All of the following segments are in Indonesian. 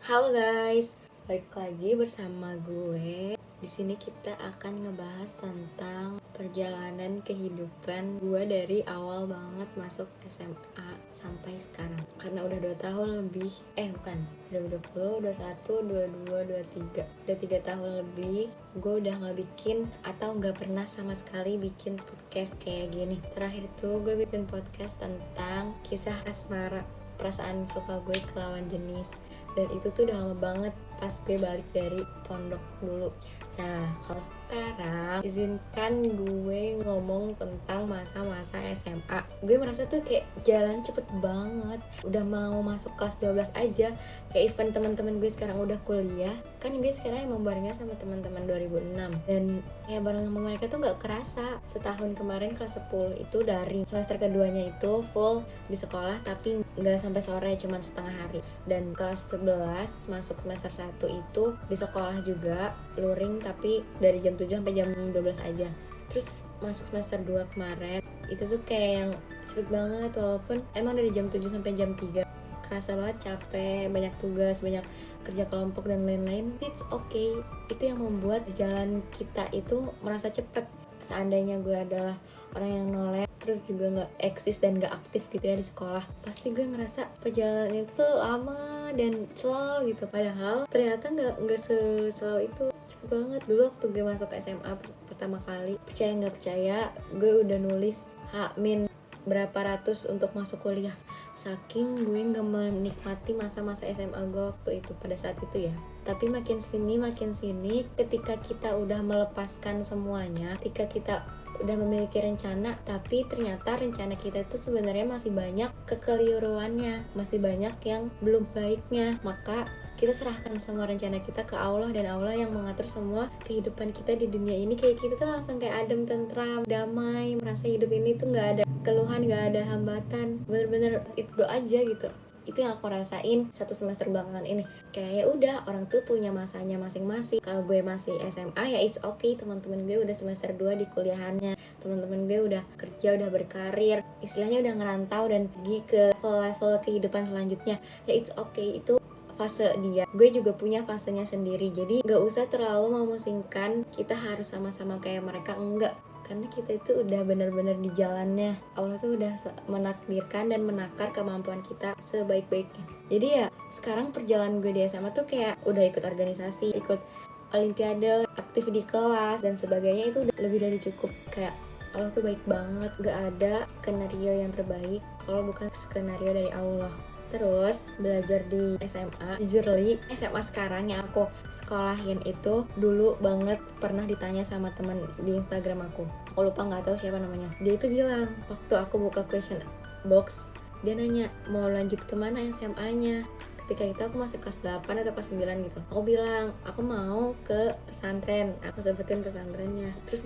Halo guys, balik lagi bersama gue. Di sini kita akan ngebahas tentang perjalanan kehidupan gue dari awal banget masuk SMA sampai sekarang. Karena udah 2 tahun lebih, bukan, 2020, 21, 22, 23. Udah 3 tahun lebih, gue udah gak bikin atau gak pernah sama sekali bikin podcast kayak gini. Terakhir tuh gue bikin podcast tentang kisah asmara, perasaan suka gue ke lawan jenis. Dan itu tuh udah lama banget pas gue balik dari pondok dulu. Nah, kalau sekarang izinkan gue ngomong tentang masa-masa SMA. Gue merasa tuh kayak jalan cepet banget. Udah mau masuk kelas 12 aja. Kayak event teman-teman gue sekarang udah kuliah. Kan gue sekarang emang barengnya sama teman-teman 2006. Dan ya bareng sama mereka tuh gak kerasa. Setahun kemarin kelas 10 itu dari semester keduanya itu full di sekolah, tapi gak sampai sore, cuman setengah hari. Dan kelas 11 masuk semester 1 itu di sekolah juga luring, tapi dari jam 7 sampai jam 12 aja. Terus masuk semester 2 kemarin itu tuh kayak yang cepet banget, walaupun emang dari jam 7 sampai jam 3 kerasa banget capek, banyak tugas, banyak kerja kelompok dan lain-lain. It's okay, itu yang membuat jalan kita itu merasa cepet. Seandainya gue adalah orang yang nolak, terus juga gak eksis dan gak aktif gitu ya di sekolah, pasti gue ngerasa perjalanan itu tuh lama dan slow gitu. Padahal ternyata gak slow itu, cepet banget. Dulu waktu gue masuk SMA pertama kali, percaya gak percaya, gue udah nulis H- berapa ratus untuk masuk kuliah. Saking gue gak menikmati masa-masa SMA gue waktu itu, pada saat itu ya. Tapi makin sini ketika kita udah melepaskan semuanya, ketika kita udah memiliki rencana, tapi ternyata rencana kita itu sebenarnya masih banyak kekeliruannya, masih banyak yang belum baiknya, maka kita serahkan semua rencana kita ke Allah, dan Allah yang mengatur semua kehidupan kita di dunia ini. Kayak kita tuh langsung kayak adem, tentram, damai, merasa hidup ini tuh gak ada keluhan, gak ada hambatan, bener-bener it go aja gitu. Itu yang aku rasain satu semester belakangan ini. Kayak ya udah, orang tuh punya masanya masing-masing. Kalau gue masih SMA ya it's okay, teman-teman gue udah semester 2 di kuliahannya, teman-teman gue udah kerja, udah berkarir, istilahnya udah ngerantau dan pergi ke level kehidupan selanjutnya. Ya it's okay, itu fase dia. Gue juga punya fasenya sendiri, jadi gak usah terlalu memusingkan kita harus sama-sama kayak mereka, enggak. Karena kita itu udah benar-benar di jalannya. Allah tuh udah menakdirkan dan menakar kemampuan kita sebaik-baiknya. Jadi ya sekarang perjalanan gue di SMA tuh kayak udah ikut organisasi, ikut olimpiade, aktif di kelas dan sebagainya, itu udah lebih dari cukup. Kayak Allah tuh baik banget, gak ada skenario yang terbaik kalau bukan skenario dari Allah. Terus belajar di SMA, jujur li, SMA sekarang yang aku sekolahin itu dulu banget pernah ditanya sama teman di Instagram aku lupa, nggak tahu siapa namanya. Dia itu bilang waktu aku buka question box, dia nanya mau lanjut kemana SMA-nya. Ketika itu aku masih kelas 8 atau kelas 9 gitu. Aku bilang aku mau ke pesantren, aku sebutin pesantrennya. Terus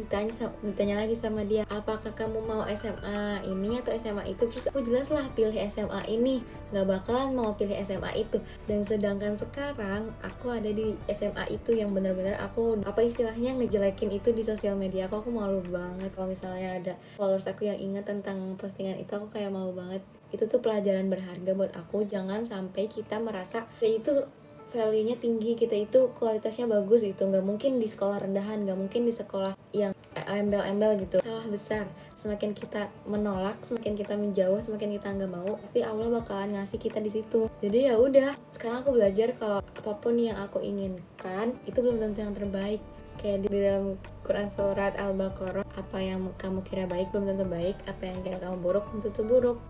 ditanya lagi sama dia, apakah kamu mau SMA ini atau SMA itu? Terus aku jelas lah pilih SMA ini, gak bakalan mau pilih SMA itu. Dan sedangkan sekarang aku ada di SMA itu yang benar-benar aku istilahnya ngejelekin itu di sosial media aku malu banget. Kalau misalnya ada followers aku yang ingat tentang postingan itu, aku kayak malu banget. Itu tuh pelajaran berharga buat aku. Jangan sampai kita merasa kita itu value-nya tinggi, kita itu kualitasnya bagus gitu. Gak mungkin di sekolah rendahan, gak mungkin di sekolah yang embel-embel gitu. Salah besar. Semakin kita menolak, semakin kita menjauh, semakin kita nggak mau, pasti Allah bakalan ngasih kita di situ. Jadi ya udah, sekarang aku belajar kalau apapun yang aku inginkan itu belum tentu yang terbaik. Kayak di dalam Quran surat Al-Baqarah, apa yang kamu kira baik belum tentu baik, apa yang kira kamu buruk belum tentu buruk.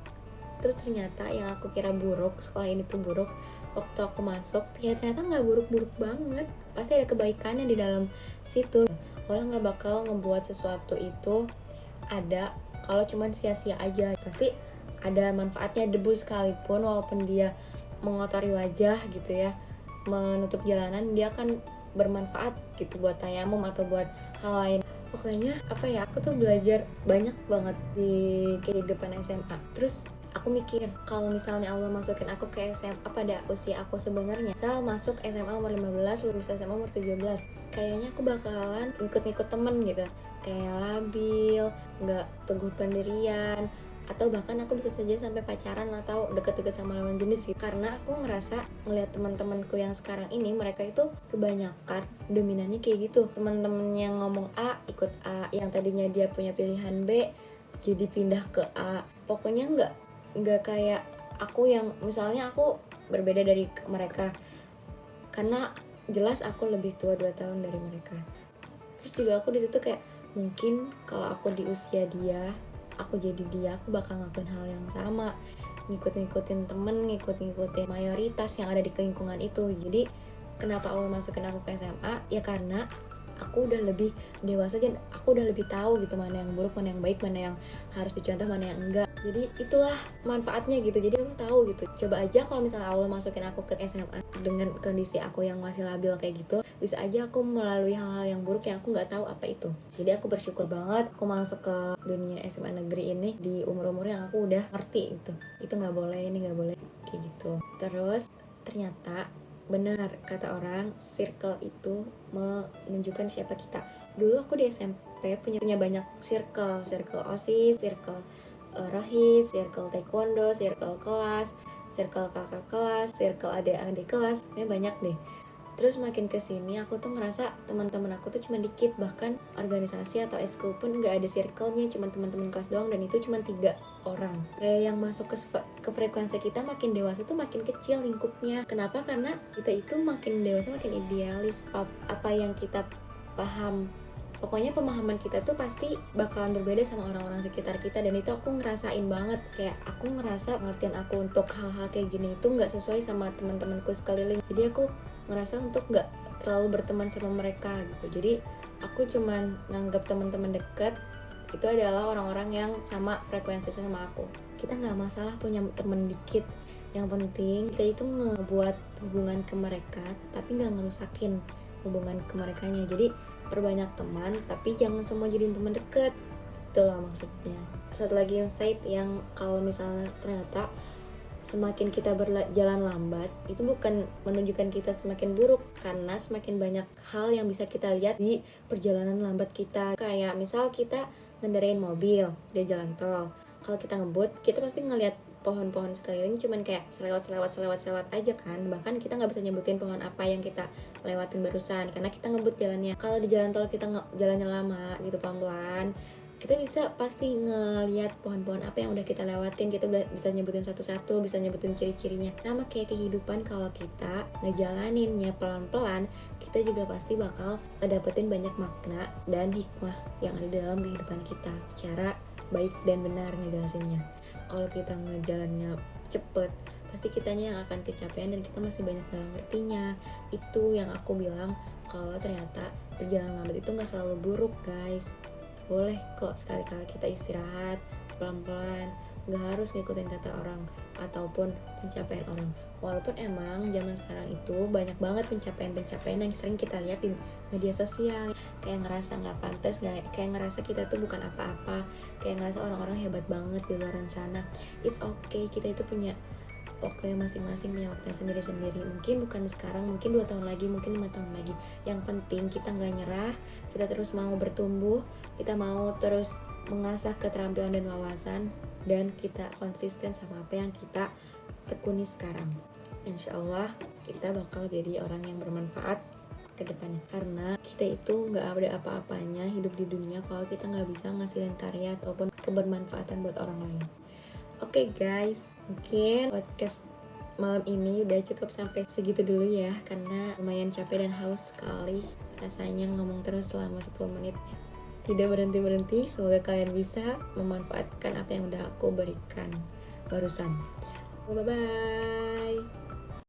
Terus ternyata yang aku kira buruk, sekolah ini tuh buruk, waktu aku masuk ya ternyata nggak buruk-buruk banget. Pasti ada kebaikannya di dalam situ. Allah nggak bakal ngebuat sesuatu itu ada kalau cuman sia-sia aja. Pasti ada manfaatnya. Debu sekalipun walaupun dia mengotori wajah gitu ya, menutup jalanan, dia akan bermanfaat gitu buat tayamum atau buat hal lain. Pokoknya aku tuh belajar banyak banget di kehidupan SMA. Terus aku mikir kalau misalnya Allah masukin aku ke SMA pada usia aku sebenarnya, misal masuk SMA umur 15, lulus SMA umur 17, kayaknya aku bakalan ikut-ikut temen gitu, kayak labil, gak teguh pendirian, atau bahkan aku bisa saja sampai pacaran atau deket-deket sama lawan jenis gitu. Karena aku ngerasa ngeliat teman-temanku yang sekarang ini, mereka itu kebanyakan dominannya kayak gitu. Teman-teman yang ngomong A ikut A, yang tadinya dia punya pilihan B jadi pindah ke A. Pokoknya nggak kayak aku yang misalnya aku berbeda dari mereka karena jelas aku lebih tua 2 tahun dari mereka. Terus juga aku di situ kayak mungkin kalau aku di usia dia, aku jadi dia, aku bakal ngelakuin hal yang sama, ngikut-ngikutin temen, ngikut-ngikutin mayoritas yang ada di lingkungan itu. Jadi kenapa Allah masukin aku ke SMA? Ya karena aku udah lebih dewasa dan aku udah lebih tahu gitu mana yang buruk, mana yang baik, mana yang harus dicontoh, mana yang enggak. Jadi itulah manfaatnya gitu. Jadi aku tahu gitu. Coba aja kalau misalnya Allah masukin aku ke SMA dengan kondisi aku yang masih labil kayak gitu, bisa aja aku melalui hal-hal yang buruk yang aku nggak tahu apa itu. Jadi aku bersyukur banget aku masuk ke dunia SMA negeri ini di umur-umur yang aku udah ngerti gitu. Itu nggak boleh, ini nggak boleh kayak gitu. Terus ternyata benar kata orang, circle itu menunjukkan siapa kita. Dulu aku di SMP punya banyak circle OSIS, circle rohis, circle taekwondo, circle kelas, circle kakak kelas, circle adik-adik kelas, banyak deh. Terus makin kesini aku tuh ngerasa teman-teman aku tuh cuma dikit, bahkan organisasi atau ekskul pun nggak ada circle-nya, cuma teman-teman kelas doang, dan itu cuma 3 orang. Kayak yang masuk ke frekuensi kita makin dewasa tuh makin kecil lingkupnya. Kenapa? Karena kita itu makin dewasa makin idealis. Apa yang kita paham, pokoknya pemahaman kita tuh pasti bakalan berbeda sama orang-orang sekitar kita, dan itu aku ngerasain banget. Kayak aku ngerasa pengertian aku untuk hal-hal kayak gini itu nggak sesuai sama teman-temanku sekeliling. Jadi aku ngerasa untuk nggak terlalu berteman sama mereka gitu. Jadi aku cuman nganggap teman-teman deket itu adalah orang-orang yang sama frekuensi sama aku. Kita nggak masalah punya teman dikit, yang penting kita itu ngebuat hubungan ke mereka tapi nggak ngerusakin hubungan ke merekanya. Jadi perbanyak teman tapi jangan semua jadiin teman deket, itulah maksudnya. Satu lagi insight yang kalau misalnya ternyata semakin kita berjalan lambat itu bukan menunjukkan kita semakin buruk, karena semakin banyak hal yang bisa kita lihat di perjalanan lambat kita. Kayak misal kita ngendarain mobil di jalan tol, kalau kita ngebut kita pasti ngelihat pohon-pohon sekeliling cuman kayak selewat aja kan, bahkan kita nggak bisa nyebutin pohon apa yang kita lewatin barusan karena kita ngebut jalannya. Kalau di jalan tol kita jalannya lama gitu pelan-pelan, kita bisa pasti ngelihat pohon-pohon apa yang udah kita lewatin, kita udah bisa nyebutin satu-satu, bisa nyebutin ciri-cirinya. Sama kayak kehidupan, kalau kita ngejalaninnya pelan-pelan, kita juga pasti bakal dapetin banyak makna dan hikmah yang ada dalam kehidupan kita secara baik dan benar ngejelasinnya. Kalau kita ngejalannya cepet, pasti kitanya yang akan kecapean dan kita masih banyak gak ngertinya. Itu yang aku bilang, kalau ternyata perjalanan lambat itu gak selalu buruk guys. Boleh kok sekali-kali kita istirahat pelan-pelan, gak harus ngikutin kata orang ataupun pencapaian orang. Walaupun emang zaman sekarang itu banyak banget pencapaian yang sering kita lihat di media sosial, kayak ngerasa gak pantas, kayak ngerasa kita tuh bukan apa-apa, kayak ngerasa orang-orang hebat banget di luar sana. It's okay, kita itu punya waktunya masing-masing, punya waktunya sendiri-sendiri. Mungkin bukan sekarang, mungkin 2 tahun lagi, mungkin 5 tahun lagi. Yang penting kita gak nyerah, kita terus mau bertumbuh, kita mau terus mengasah keterampilan dan wawasan, dan kita konsisten sama apa yang kita tekuni sekarang. Insya Allah kita bakal jadi orang yang bermanfaat ke depannya, karena kita itu gak ada apa-apanya hidup di dunia kalau kita gak bisa ngasilin karya ataupun kebermanfaatan buat orang lain. Oke guys, mungkin podcast malam ini udah cukup sampai segitu dulu ya, karena lumayan capek dan haus sekali rasanya ngomong terus selama 10 menit tidak berhenti-berhenti. Semoga kalian bisa memanfaatkan apa yang udah aku berikan barusan. Bye bye.